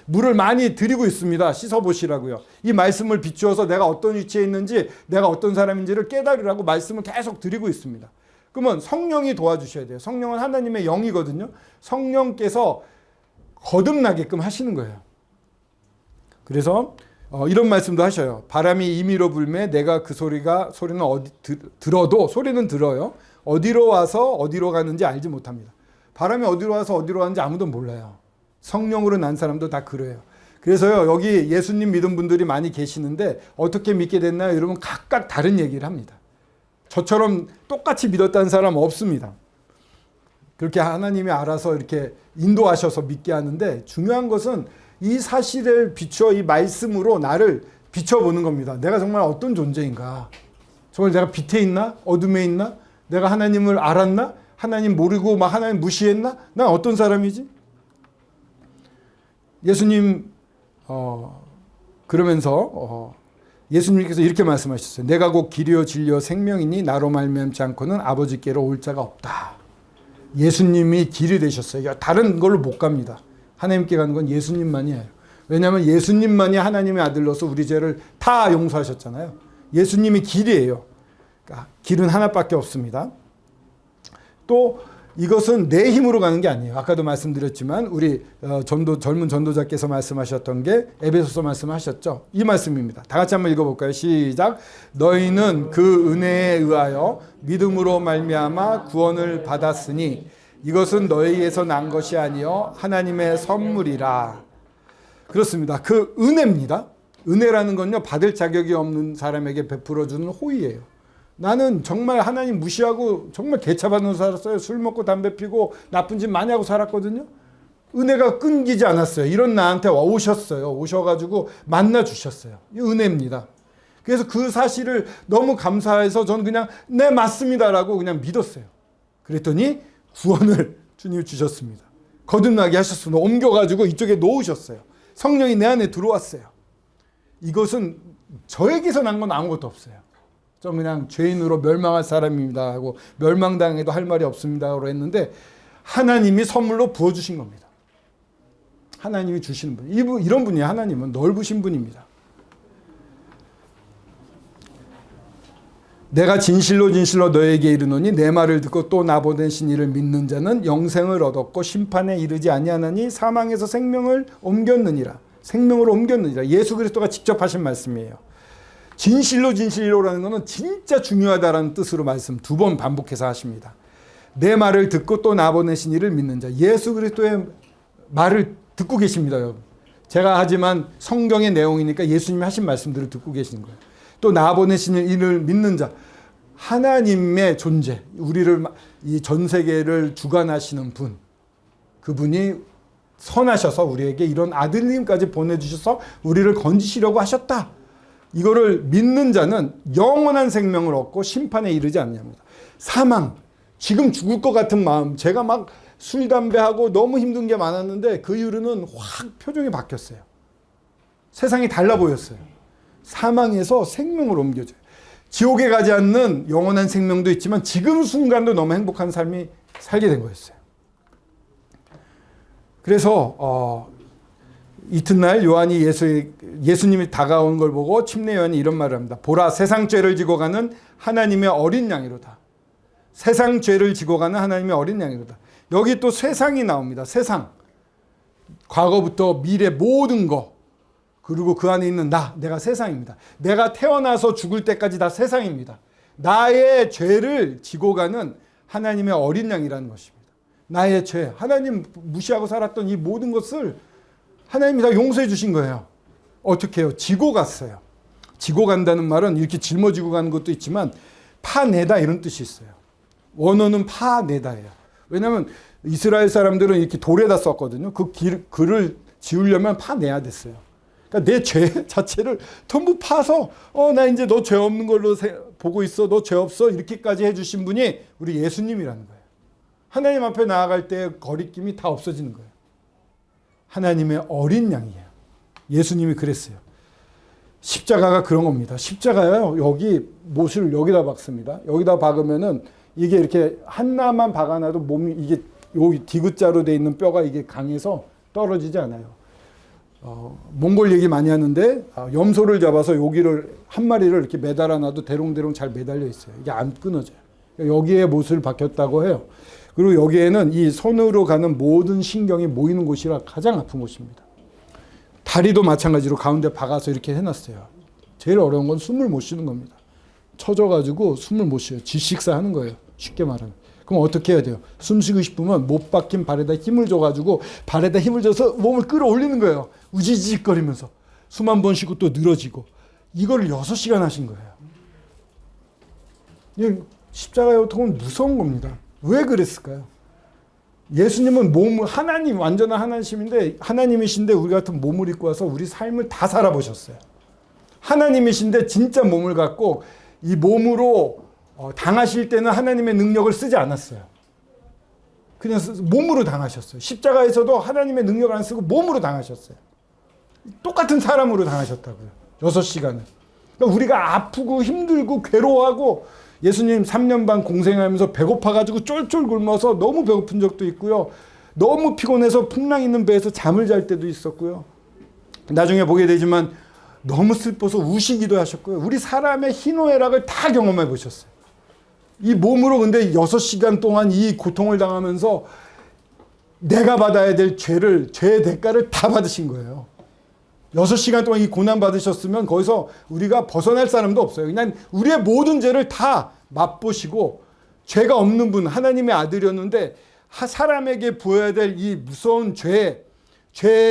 물을 많이 드리고 있습니다. 씻어보시라고요. 이 말씀을 비추어서 내가 어떤 위치에 있는지, 내가 어떤 사람인지를 깨달으라고 말씀을 계속 드리고 있습니다. 그러면 성령이 도와주셔야 돼요. 성령은 하나님의 영이거든요. 성령께서 거듭나게끔 하시는 거예요. 그래서 이런 말씀도 하셔요. 바람이 임의로 불매 내가 그 소리는 들어도, 소리는 들어요. 어디로 와서 어디로 가는지 알지 못합니다. 바람이 어디로 와서 어디로 가는지 아무도 몰라요. 성령으로 난 사람도 다 그래요. 그래서요, 여기 예수님 믿은 분들이 많이 계시는데 어떻게 믿게 됐나요? 여러분, 각각 다른 얘기를 합니다. 저처럼 똑같이 믿었다는 사람 없습니다. 그렇게 하나님이 알아서 이렇게 인도하셔서 믿게 하는데, 중요한 것은 이 사실을 비추어 이 말씀으로 나를 비춰보는 겁니다. 내가 정말 어떤 존재인가? 정말 내가 빛에 있나? 어둠에 있나? 내가 하나님을 알았나? 하나님 모르고 막 하나님 무시했나? 난 어떤 사람이지? 예수님 그러면서 예수님께서 이렇게 말씀하셨어요. 내가 곧 길이요 진리요 생명이니 나로 말미암지 않고는 아버지께로 올 자가 없다. 예수님이 길이 되셨어요. 다른 걸로 못 갑니다. 하나님께 가는 건 예수님만이에요. 왜냐하면 예수님만이 하나님의 아들로서 우리 죄를 다 용서하셨잖아요. 예수님이 길이에요. 길은 하나밖에 없습니다. 또 이것은 내 힘으로 가는 게 아니에요. 아까도 말씀드렸지만 우리 젊은 전도자께서 말씀하셨던 게 에베소서 말씀하셨죠. 이 말씀입니다. 다 같이 한번 읽어볼까요? 시작. 너희는 그 은혜에 의하여 믿음으로 말미암아 구원을 받았으니 이것은 너희에서 난 것이 아니요 하나님의 선물이라. 그렇습니다. 그 은혜입니다. 은혜라는 건요, 받을 자격이 없는 사람에게 베풀어주는 호의예요. 나는 정말 하나님 무시하고 정말 개차반으로 살았어요. 술 먹고 담배 피고 나쁜 짓 많이 하고 살았거든요. 은혜가 끊기지 않았어요. 이런 나한테 오셨어요. 오셔가지고 만나 주셨어요. 이 은혜입니다. 그래서 그 사실을 너무 감사해서 저는 그냥 네 맞습니다라고 그냥 믿었어요. 그랬더니 구원을 주님이 주셨습니다. 거듭나게 하셨습니다. ом겨가지고 이쪽에 놓으셨어요. 성령이 내 안에 들어왔어요. 이것은 저에게서 난 건 아무것도 없어요. 저 그냥 죄인으로 멸망할 사람입니다 하고 멸망당해도 할 말이 없습니다라고 했는데 하나님이 선물로 부어주신 겁니다. 하나님이 주시는 분. 이런 분이에요. 하나님은 넓으신 분입니다. 내가 진실로 진실로 너에게 이르노니 내 말을 듣고 또 나 보내신 이를 믿는 자는 영생을 얻었고 심판에 이르지 아니하나니 사망에서 생명을 옮겼느니라. 생명으로 옮겼느니라. 예수 그리스도가 직접 하신 말씀이에요. 진실로 진실로라는 것은 진짜 중요하다라는 뜻으로 말씀 2번 반복해서 하십니다. 내 말을 듣고 또 나 보내신 이를 믿는 자. 예수 그리스도의 말을 듣고 계십니다, 여러분. 제가 하지만 성경의 내용이니까 예수님이 하신 말씀들을 듣고 계시는 거예요. 또 나 보내신 이를 믿는 자. 하나님의 존재, 우리를 이 전 세계를 주관하시는 분. 그분이 선하셔서 우리에게 이런 아들님까지 보내주셔서 우리를 건지시려고 하셨다. 이거를 믿는 자는 영원한 생명을 얻고 심판에 이르지 않냐입니다. 사망, 지금 죽을 것 같은 마음, 제가 막 술, 담배하고 너무 힘든 게 많았는데 그 이후로는 확 표정이 바뀌었어요. 세상이 달라 보였어요. 사망에서 생명으로 옮겨져요. 지옥에 가지 않는 영원한 생명도 있지만 지금 순간도 너무 행복한 삶이 살게 된 거였어요. 그래서 이튿날 요한이 예수님이 다가온 걸 보고 침례 요한이 이런 말을 합니다. 보라, 세상 죄를 지고 가는 하나님의 어린 양이로다. 세상 죄를 지고 가는 하나님의 어린 양이로다. 여기 또 세상이 나옵니다. 세상. 과거부터 미래 모든 거. 그리고 그 안에 있는 내가 세상입니다. 내가 태어나서 죽을 때까지 다 세상입니다. 나의 죄를 지고 가는 하나님의 어린 양이라는 것입니다. 나의 죄, 하나님 무시하고 살았던 이 모든 것을 하나님이 다 용서해 주신 거예요. 어떻게 해요? 지고 갔어요. 지고 간다는 말은 이렇게 짊어지고 가는 것도 있지만 파내다 이런 뜻이 있어요. 원어는 파내다예요. 왜냐하면 이스라엘 사람들은 이렇게 돌에다 썼거든요. 그 글을 지우려면 파내야 됐어요. 그러니까 내 죄 자체를 전부 파서 나 이제 너 죄 없는 걸로 보고 있어. 너 죄 없어. 이렇게까지 해주신 분이 우리 예수님이라는 거예요. 하나님 앞에 나아갈 때 거리낌이 다 없어지는 거예요. 하나님의 어린 양이에요. 예수님이 그랬어요. 십자가가 그런 겁니다. 십자가요. 여기 못을 여기다 박습니다. 여기다 박으면은 이게 이렇게 하나만 박아놔도 몸이 이게 여기 디귿자로 돼 있는 뼈가 이게 강해서 떨어지지 않아요. 몽골 얘기 많이 하는데 염소를 잡아서 여기를 한 마리를 이렇게 매달아놔도 대롱대롱 잘 매달려 있어요. 이게 안 끊어져요. 여기에 못을 박혔다고 해요. 그리고 여기에는 이 손으로 가는 모든 신경이 모이는 곳이라 가장 아픈 곳입니다. 다리도 마찬가지로 가운데 박아서 이렇게 해놨어요. 제일 어려운 건 숨을 못 쉬는 겁니다. 쳐져가지고 숨을 못 쉬어요. 질식사 하는 거예요. 쉽게 말하면. 그럼 어떻게 해야 돼요? 숨 쉬고 싶으면 못 박힌 발에다 힘을 줘가지고 발에다 힘을 줘서 몸을 끌어올리는 거예요. 우지직거리면서. 숨 한 번 쉬고 또 늘어지고. 이거를 6시간 하신 거예요. 십자가의 고통은 무서운 겁니다. 왜 그랬을까요? 예수님은 하나님, 완전한 하나님이신데 우리 같은 몸을 입고 와서 우리 삶을 다 살아보셨어요. 하나님이신데 진짜 몸을 갖고 이 몸으로 당하실 때는 하나님의 능력을 쓰지 않았어요. 그냥 몸으로 당하셨어요. 십자가에서도 하나님의 능력을 안 쓰고 몸으로 당하셨어요. 똑같은 사람으로 당하셨다고요. 6시간을. 그러니까 우리가 아프고 힘들고 괴로워하고 예수님 3년 반 공생하면서 배고파가지고 쫄쫄 굶어서 너무 배고픈 적도 있고요. 너무 피곤해서 풍랑 있는 배에서 잠을 잘 때도 있었고요. 나중에 보게 되지만 너무 슬퍼서 우시기도 하셨고요. 우리 사람의 희노애락을 다 경험해 보셨어요. 이 몸으로 근데 6시간 동안 이 고통을 당하면서 내가 받아야 될 죄의 대가를 다 받으신 거예요. 6시간 동안 이 고난 받으셨으면 거기서 우리가 벗어날 사람도 없어요. 그냥 우리의 모든 죄를 다 맛보시고 죄가 없는 분, 하나님의 아들이었는데 사람에게 부어야 될 이 무서운 죄의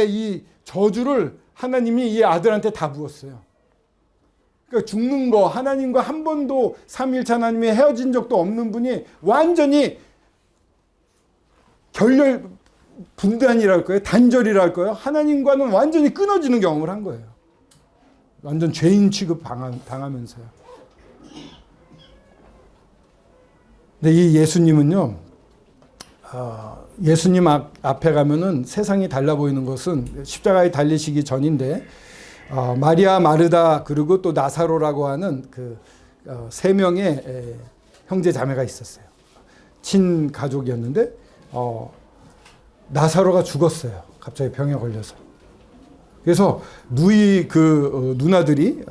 이 저주를 하나님이 이 아들한테 다 부었어요. 그러니까 죽는 거, 하나님과 한 번도 삼위일체 하나님이 헤어진 적도 없는 분이 완전히 결렬 분단이랄까요? 단절이랄까요? 하나님과는 완전히 끊어지는 경험을 한 거예요. 완전 죄인 취급 당하면서요. 근데 이 예수님은요, 예수님 앞에 가면은 세상이 달라 보이는 것은 십자가에 달리시기 전인데, 마리아, 마르다, 그리고 또 나사로라고 하는 그 세 명의 형제 자매가 있었어요. 친가족이었는데, 나사로가 죽었어요. 갑자기 병에 걸려서. 그래서 누나들이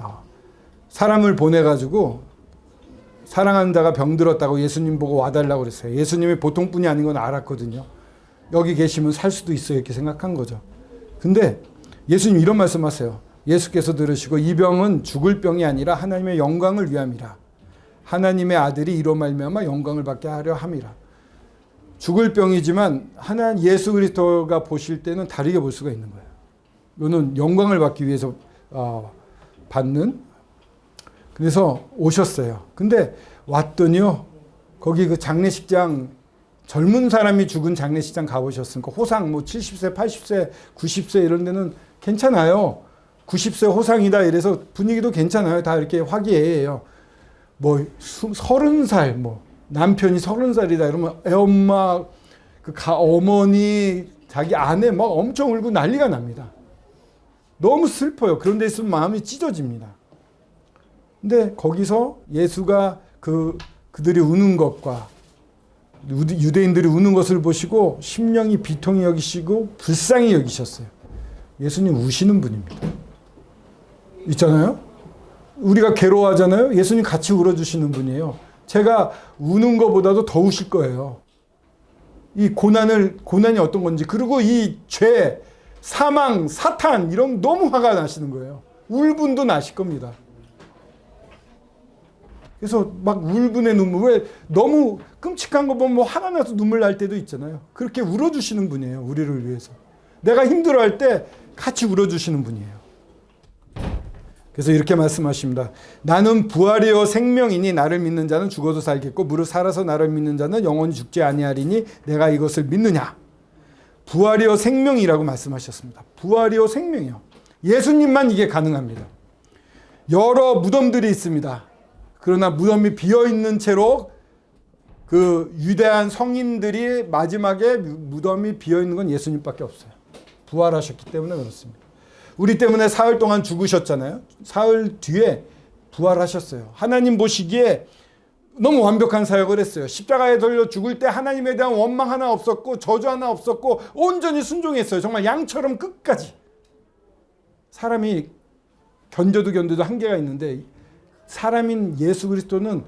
사람을 보내가지고 사랑하는 자가 병들었다고 예수님 보고 와달라고 그랬어요. 예수님이 보통 분이 아닌 건 알았거든요. 여기 계시면 살 수도 있어요. 이렇게 생각한 거죠. 근데 예수님 이런 말씀하세요. 예수께서 들으시고 이 병은 죽을 병이 아니라 하나님의 영광을 위함이라. 하나님의 아들이 이로 말미암아 영광을 받게 하려 함이라. 죽을 병이지만 예수 그리스도가 보실 때는 다르게 볼 수가 있는 거예요. 이거는 영광을 받기 위해서 받는. 그래서 오셨어요. 근데 왔더니요, 거기 그 장례식장, 젊은 사람이 죽은 장례식장 가보셨으니까 호상 70세, 80세, 90세 이런 데는 괜찮아요. 90세 호상이다 이래서 분위기도 괜찮아요. 다 이렇게 화기애애해요. 30살, 남편이 30살이다 이러면 애엄마, 어머니, 자기 아내 막 엄청 울고 난리가 납니다. 너무 슬퍼요. 그런 데 있으면 마음이 찢어집니다. 근데 거기서 예수가 그들이 우는 것과 유대인들이 우는 것을 보시고 심령이 비통히 여기시고 불쌍히 여기셨어요. 예수님 우시는 분입니다. 있잖아요. 우리가 괴로워하잖아요. 예수님 같이 울어주시는 분이에요. 제가 우는 것보다도 더 우실 거예요. 이 고난이 어떤 건지, 그리고 이 죄, 사망, 사탄 이런 너무 화가 나시는 거예요. 울분도 나실 겁니다. 그래서 막 울분의 눈물, 왜 너무 끔찍한 거 보면 화가 나서 눈물 날 때도 있잖아요. 그렇게 울어주시는 분이에요. 우리를 위해서. 내가 힘들어할 때 같이 울어주시는 분이에요. 그래서 이렇게 말씀하십니다. 나는 부활이요 생명이니 나를 믿는 자는 죽어도 살겠고 무릇 살아서 나를 믿는 자는 영원히 죽지 아니하리니 내가 이것을 믿느냐. 부활이요 생명이라고 말씀하셨습니다. 부활이요 생명이요. 예수님만 이게 가능합니다. 여러 무덤들이 있습니다. 그러나 무덤이 비어있는 채로 그 유대한 성인들이 마지막에 무덤이 비어있는 건 예수님밖에 없어요. 부활하셨기 때문에 그렇습니다. 우리 때문에 사흘 동안 죽으셨잖아요. 사흘 뒤에 부활하셨어요. 하나님 보시기에 너무 완벽한 사역을 했어요. 십자가에 달려 죽을 때 하나님에 대한 원망 하나 없었고 저주 하나 없었고 온전히 순종했어요. 정말 양처럼 끝까지. 사람이 견뎌도 한계가 있는데 사람인 예수 그리스도는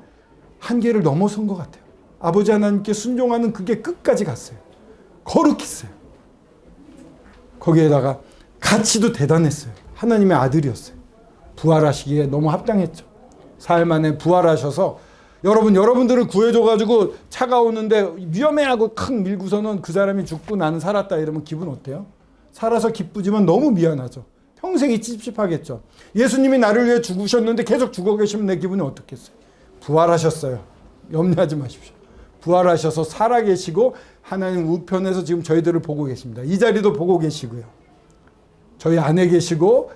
한계를 넘어선 것 같아요. 아버지 하나님께 순종하는 그게 끝까지 갔어요. 거룩했어요. 거기에다가 가치도 대단했어요. 하나님의 아들이었어요. 부활하시기에 너무 합당했죠. 사흘 만에 부활하셔서 여러분들을 구해줘가지고 차가 오는데 위험해하고 큰 밀고서는 그 사람이 죽고 나는 살았다 이러면 기분 어때요? 살아서 기쁘지만 너무 미안하죠. 평생이 찝찝하겠죠. 예수님이 나를 위해 죽으셨는데 계속 죽어 계시면 내 기분이 어떻겠어요? 부활하셨어요. 염려하지 마십시오. 부활하셔서 살아계시고 하나님 우편에서 지금 저희들을 보고 계십니다. 이 자리도 보고 계시고요. 저희 안에 계시고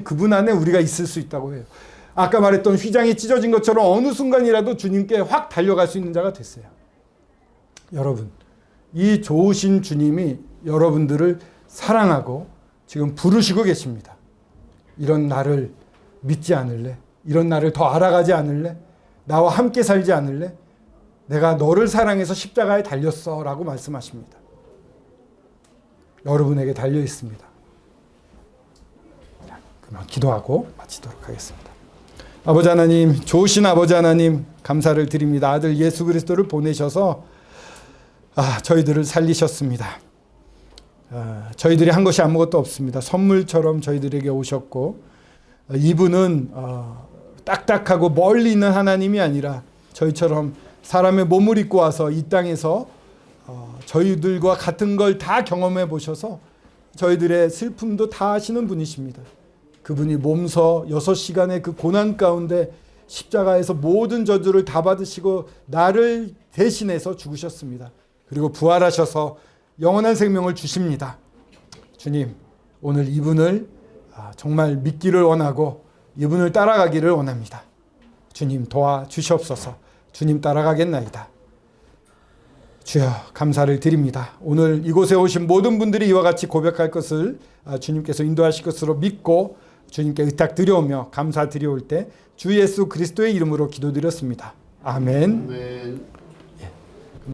그분 안에 우리가 있을 수 있다고 해요. 아까 말했던 휘장이 찢어진 것처럼 어느 순간이라도 주님께 확 달려갈 수 있는 자가 됐어요. 여러분, 이 좋으신 주님이 여러분들을 사랑하고 지금 부르시고 계십니다. 이런 나를 믿지 않을래? 이런 나를 더 알아가지 않을래? 나와 함께 살지 않을래? 내가 너를 사랑해서 십자가에 달렸어 라고 말씀하십니다. 여러분에게 달려 있습니다. 그만 기도하고 마치도록 하겠습니다. 아버지 하나님, 좋으신 아버지 하나님 감사를 드립니다. 아들 예수 그리스도를 보내셔서 저희들을 살리셨습니다. 저희들이 한 것이 아무것도 없습니다. 선물처럼 저희들에게 오셨고 이분은 딱딱하고 멀리 있는 하나님이 아니라 저희처럼 사람의 몸을 입고 와서 이 땅에서 저희들과 같은 걸 다 경험해 보셔서 저희들의 슬픔도 다 아시는 분이십니다. 그분이 몸서 6시간의 그 고난 가운데 십자가에서 모든 저주를 다 받으시고 나를 대신해서 죽으셨습니다. 그리고 부활하셔서 영원한 생명을 주십니다. 주님, 오늘 이분을 정말 믿기를 원하고 이분을 따라가기를 원합니다. 주님 도와주시옵소서. 주님 따라가겠나이다. 주여 감사를 드립니다. 오늘 이곳에 오신 모든 분들이 이와 같이 고백할 것을 주님께서 인도하실 것으로 믿고 주님께 의탁드려오며 감사드려올 때 주 예수 그리스도의 이름으로 기도드렸습니다. 아멘. 아멘.